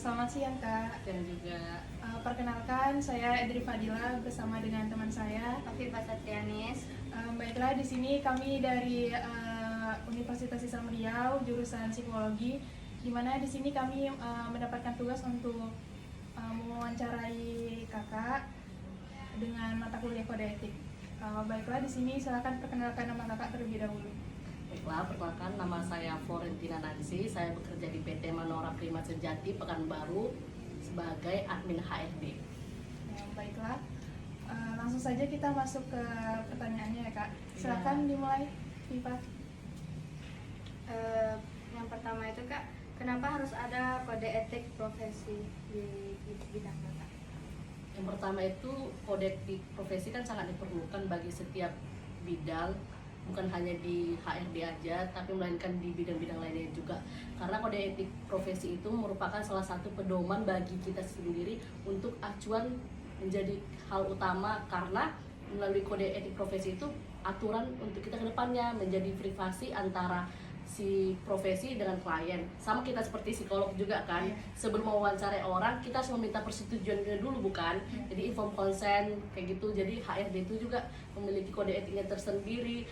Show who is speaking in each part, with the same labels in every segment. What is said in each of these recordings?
Speaker 1: Selamat siang Kak.
Speaker 2: Dan juga
Speaker 1: Perkenalkan, saya Edri Fadila bersama dengan teman saya
Speaker 3: Afifah Satrianis.
Speaker 1: Baiklah, di sini kami dari Universitas Islam Riau, jurusan Psikologi, di mana di sini kami mendapatkan tugas untuk mewawancarai Kakak dengan mata kuliah kode etik. Baiklah, di sini silakan perkenalkan nama Kakak terlebih dahulu.
Speaker 2: baiklah, perkenalkan nama saya Florentina Nancy. Saya bekerja di PT Manora Prima Sejati Pekanbaru sebagai admin HRD.
Speaker 1: Baiklah, langsung saja kita masuk ke pertanyaannya ya Kak. Silakan dimulai, Viva.
Speaker 3: Yang pertama itu Kak, kenapa harus ada kode etik profesi di bidang Kakak?
Speaker 2: Yang pertama itu kode etik profesi kan sangat diperlukan bagi setiap bidang, bukan hanya di HRD aja, tapi melainkan di bidang-bidang lainnya juga. Karena kode etik profesi itu merupakan salah satu pedoman bagi kita sendiri untuk acuan menjadi hal utama, karena melalui kode etik profesi itu aturan untuk kita ke depannya menjadi privasi antara si profesi dengan klien. Sama kita seperti psikolog juga kan, sebelum mewawancarai orang kita harus meminta persetujuannya dulu bukan? Jadi informed consent kayak gitu. Jadi HRD itu juga memiliki kode etiknya tersendiri,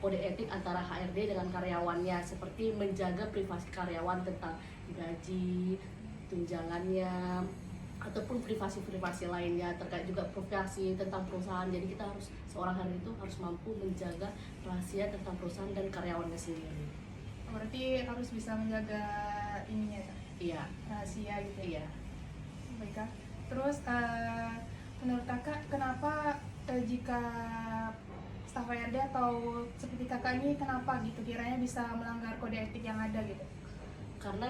Speaker 2: kode etik antara HRD dengan karyawannya, seperti menjaga privasi karyawan tentang gaji, tunjangannya, ataupun privasi-privasi lainnya, terkait juga privasi tentang perusahaan. Jadi kita harus, seorang HRD itu harus mampu menjaga rahasia tentang perusahaan dan karyawannya sendiri.
Speaker 1: Berarti harus bisa menjaga ininya Kak?
Speaker 2: Iya.
Speaker 1: Rahasia gitu.
Speaker 2: Iya.
Speaker 1: Baik Kak. Terus menurut Kakak kenapa jika staf HRD atau seperti Kakak ini kenapa gitu kiranya bisa melanggar kode etik yang ada gitu?
Speaker 2: Karena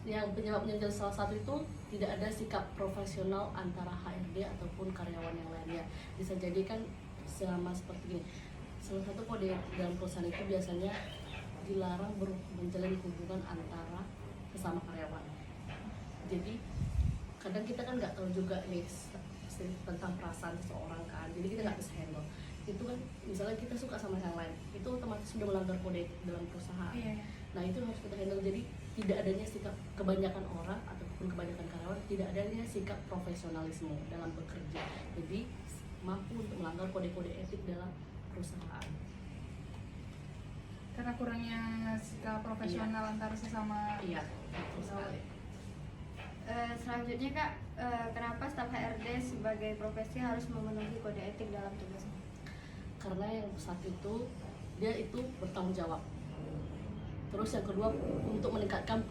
Speaker 2: yang penyebabnya salah satu itu tidak ada sikap profesional antara HRD ataupun karyawan yang lainnya. Bisa jadi kan selama seperti ini, salah satu kode dalam perusahaan itu biasanya dilarang menjalin hubungan antara sesama karyawan. Jadi kadang kita kan nggak tahu juga nih tentang perasaan seseorang kan, jadi kita nggak bisa handle itu kan. Misalnya kita suka sama yang lain, itu otomatis sudah melanggar kode dalam perusahaan. Nah itu harus kita handle. Jadi tidak adanya sikap, kebanyakan orang ataupun kebanyakan karyawan tidak adanya sikap profesionalisme dalam bekerja, jadi mampu untuk melanggar kode-kode etik dalam perusahaan.
Speaker 1: Karena kurangnya sikap profesional antara sesama.
Speaker 2: Iya, betul sekali.
Speaker 3: Selanjutnya Kak, kenapa staf HRD sebagai profesi harus memenuhi kode etik dalam tugasnya?
Speaker 2: Karena yang satu itu dia itu bertanggung jawab. Terus yang kedua untuk meningkatkan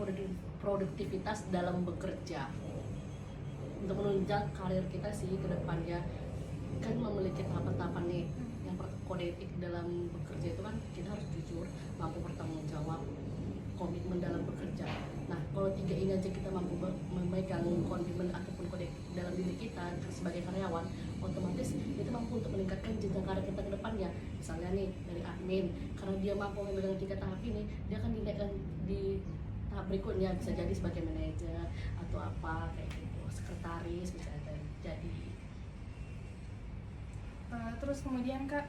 Speaker 2: produktivitas dalam bekerja, untuk menunjang karir kita sih ke depannya. Kan memiliki tahapan-tahapan nih. Yang kode etik dalam bekerja itu kan kita harus jujur, mampu bertanggung jawab, komitmen dalam bekerja. Nah kalau tiga ini aja kita mampu memegang komitmen ataupun kode dalam diri kita sebagai karyawan, otomatis itu mampu untuk meningkatkan jenjang karir kita ke depannya. Misalnya nih dari admin, karena dia mampu memegang 3 tahap ini, dia akan dinaikkan di tahap berikutnya, bisa jadi sebagai manajer atau apa kayak gitu, sekretaris bisa jadi.
Speaker 1: Terus kemudian Kak,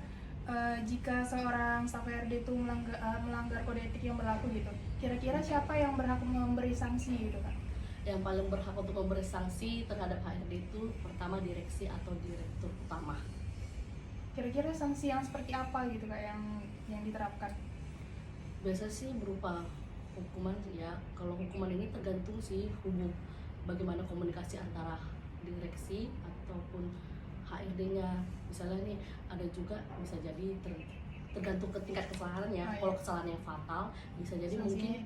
Speaker 1: jika seorang staf HRD itu melanggar kode etik yang berlaku gitu, kira-kira siapa yang berhak memberi sanksi gitu Kak?
Speaker 2: Yang paling berhak untuk memberi sanksi terhadap HRD itu pertama direksi atau direktur utama.
Speaker 1: Kira-kira sanksi yang seperti apa gitu Kak yang diterapkan?
Speaker 2: Biasa sih berupa hukuman ya. Kalau hukuman ini tergantung sih bagaimana komunikasi antara direksi ataupun HRD-nya. Misalnya nih ada juga bisa jadi tergantung ke tingkat kesalahannya. Kalau kesalahan yang fatal bisa jadi mungkin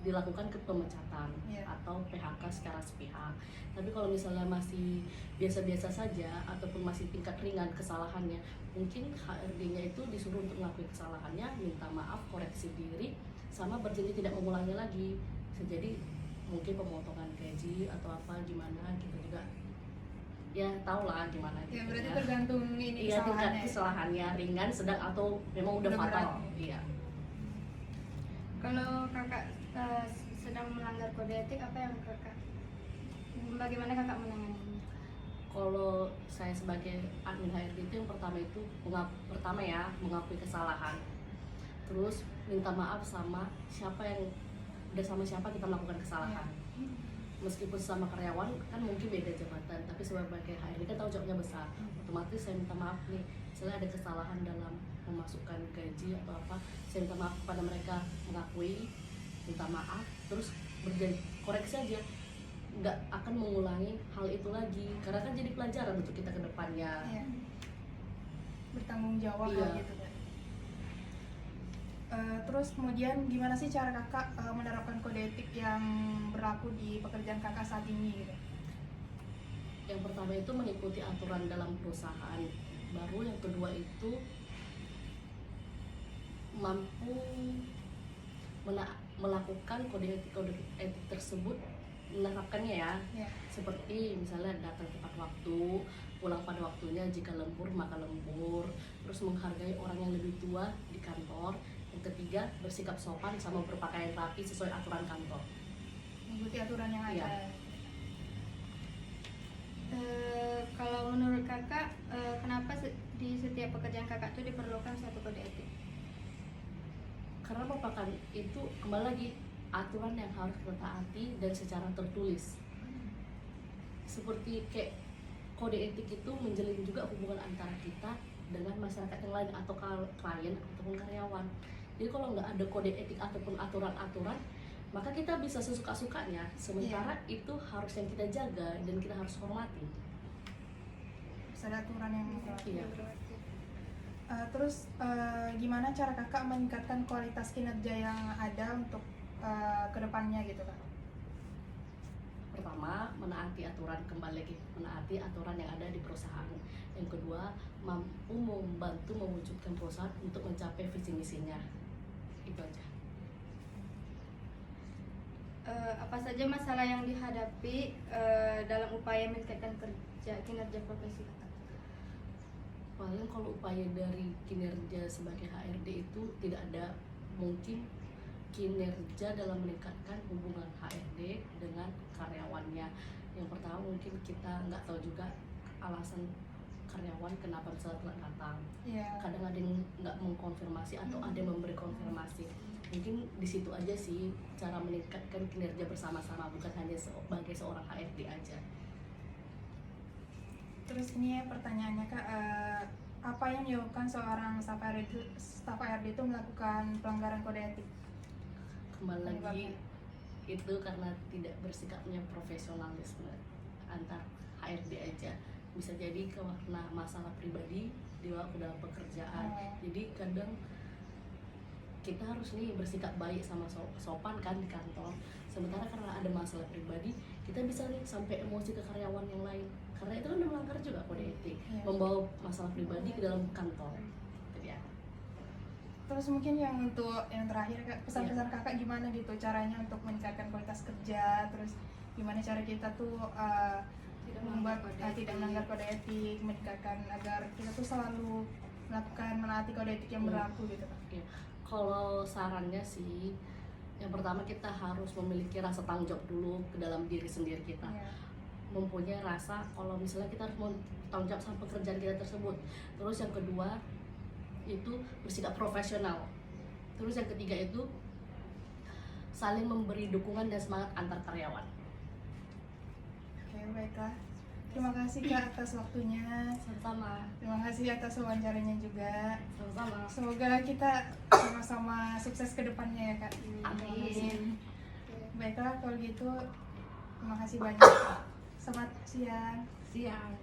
Speaker 2: dilakukan ke pemecatan atau PHK secara sepihak. Tapi kalau misalnya masih biasa-biasa saja ataupun masih tingkat ringan kesalahannya, mungkin HRD-nya itu disuruh untuk mengakui kesalahannya, minta maaf, koreksi diri, sama berjanji tidak mengulangi lagi. Bisa jadi mungkin pemotongan gaji atau apa gimana gitu juga. Ya tau lah gimana gitu.
Speaker 1: Ya berarti tergantung ini
Speaker 2: iya, tingkat
Speaker 1: kesalahannya.
Speaker 2: kesalahannya ringan, sedang atau memang udah fatal. Iya.
Speaker 3: Kalau Kakak sedang melanggar kode etik, bagaimana Kakak menanganinya?
Speaker 2: Kalau saya sebagai admin HRD itu yang pertama itu mengakui kesalahan, terus minta maaf sama siapa yang udah sama siapa kita melakukan kesalahan. meskipun sama karyawan kan mungkin beda jabatan, tapi sebagai HRD kan tanggung jawabnya besar. Otomatis saya minta maaf nih, misalnya ada kesalahan dalam memasukkan gaji atau apa, saya minta maaf kepada mereka, mengakui, minta maaf, terus berjanji koreksi aja, nggak akan mengulangi hal itu lagi, karena kan jadi pelajaran untuk kita ke depannya.
Speaker 1: Iya. Bertanggung jawab
Speaker 2: Iya.
Speaker 1: lah gitu kan. Terus kemudian gimana sih cara kakak menerapkan kode etik yang berlaku di pekerjaan kakak saat ini gitu?
Speaker 2: Yang pertama itu mengikuti aturan dalam perusahaan, baru yang kedua itu mampu melakukan kode etik tersebut, menerapkannya ya.
Speaker 1: Ya.
Speaker 2: Seperti misalnya datang tepat waktu, pulang pada waktunya, jika lembur maka lembur, terus menghargai orang yang lebih tua di kantor. Yang ketiga, bersikap sopan sama berpakaian rapi sesuai aturan kantor.
Speaker 1: Mengikuti aturan yang ada.
Speaker 2: Iya.
Speaker 3: Kalau menurut kakak, kenapa di setiap pekerjaan kakak itu diperlukan suatu kode etik?
Speaker 2: Karena merupakan itu kembali lagi aturan yang harus kita taati dan secara tertulis. Seperti kayak kode etik itu menjalin juga hubungan antara kita dengan masyarakat yang lain atau klien ataupun karyawan. Jadi kalau nggak ada kode etik ataupun aturan-aturan, maka kita bisa sesuka-sukanya. Sementara itu harus yang kita jaga dan kita harus hormati.
Speaker 1: Harus ada aturan yang berlaku.
Speaker 2: Iya.
Speaker 1: Terus gimana cara kakak meningkatkan kualitas kinerja yang ada untuk kedepannya gitu kak?
Speaker 2: Pertama, menaati aturan, kembali lagi menaati aturan yang ada di perusahaan. Yang kedua, mampu membantu mewujudkan perusahaan untuk mencapai visi misinya. Itu aja.
Speaker 3: Apa saja masalah yang dihadapi dalam upaya meningkatkan kinerja profesi kakak?
Speaker 2: Paling kalau upaya dari kinerja sebagai HRD itu tidak ada, mungkin kinerja dalam meningkatkan hubungan HRD dengan karyawannya. Yang pertama mungkin kita nggak tahu juga alasan karyawan kenapa misalnya telat datang.
Speaker 1: Iya.
Speaker 2: Kadang ada yang nggak mengkonfirmasi atau ada yang memberi konfirmasi. Mungkin di situ aja sih cara meningkatkan kinerja bersama-sama, bukan hanya sebagai seorang HRD aja.
Speaker 1: Terus ini pertanyaannya kak, apa yang menyebabkan seorang staf HRD itu melakukan pelanggaran kode etik?
Speaker 2: Kembali lagi
Speaker 1: Penyebabnya.
Speaker 2: itu karena tidak bersikapnya profesionalisme antar HRD aja. Bisa jadi karena masalah pribadi di waktu dalam pekerjaan. Jadi kadang kita harus nih bersikap baik sama sopan kan di kantor. Sementara karena ada masalah pribadi, kita bisa nih sampai emosi ke karyawan yang lain. Karena itu kan udah melanggar juga kode etik,
Speaker 1: Iya.
Speaker 2: membawa masalah pribadi ke dalam kantor. Itu ya.
Speaker 1: Terus mungkin yang untuk yang terakhir kak, pesan-pesan kakak gimana gitu caranya untuk meningkatkan kualitas kerja, terus gimana cara kita tuh tidak melanggar kode etik, meningkatkan agar kita tuh selalu melakukan menaati kode etik yang berlaku gitu kak.
Speaker 2: Ya. Kalau sarannya sih, yang pertama kita harus memiliki rasa tanggung jawab dulu ke dalam diri sendiri kita.
Speaker 1: Iya.
Speaker 2: Mempunyai rasa kalau misalnya kita harus tanggung jawab sama pekerjaan kita tersebut. Terus yang kedua itu bersikap profesional. Terus yang ketiga itu saling memberi dukungan dan semangat antar karyawan.
Speaker 1: Oke, baiklah. Terima kasih kak atas waktunya.
Speaker 2: Sama-sama.
Speaker 1: Terima kasih atas wawancaranya juga.
Speaker 2: Sama-sama.
Speaker 1: Semoga kita sama-sama sukses ke depannya ya kak.
Speaker 2: Amin.
Speaker 1: Baiklah kalau gitu, terima kasih banyak. Selamat siang.
Speaker 2: Siang.